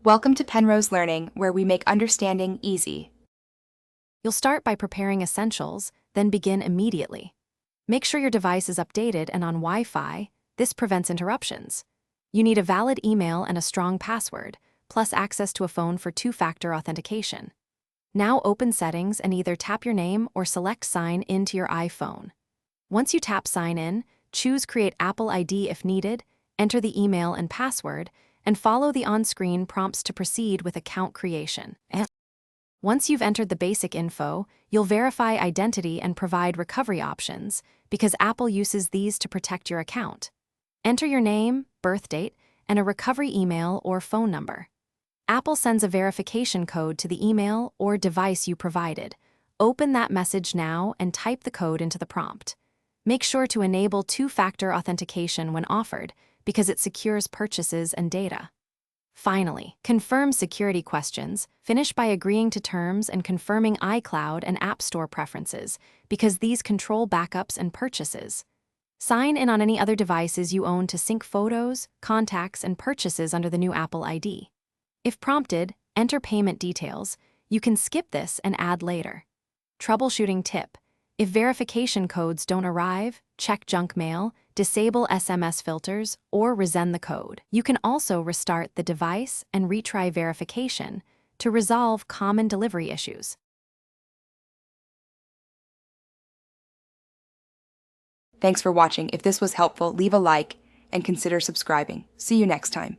Welcome to Penrose Learning, where we make understanding easy. You'll start by preparing essentials, then begin immediately. Make sure your device is updated and on Wi-Fi. This prevents interruptions. You need a valid email and a strong password, plus access to a phone for two-factor authentication. Now open Settings and either tap your name or select Sign In to your iPhone. Once you tap Sign In, choose Create Apple ID if needed, enter the email and password, and follow the on-screen prompts to proceed with account creation. Once you've entered the basic info, you'll verify identity and provide recovery options, because Apple uses these to protect your account. Enter your name, birth date, and a recovery email or phone number. Apple sends a verification code to the email or device you provided. Open that message now and type the code into the prompt. Make sure to enable two-factor authentication when offered, because it secures purchases and data. Finally, confirm security questions. Finish by agreeing to terms and confirming iCloud and App Store preferences, because these control backups and purchases. Sign in on any other devices you own to sync photos, contacts, and purchases under the new Apple ID. If prompted, enter payment details. You can skip this and add later. Troubleshooting tip: if verification codes don't arrive, check junk mail, disable SMS filters, or resend the code. You can also restart the device and retry verification to resolve common delivery issues. Thanks for watching. If this was helpful, leave a like and consider subscribing. See you next time.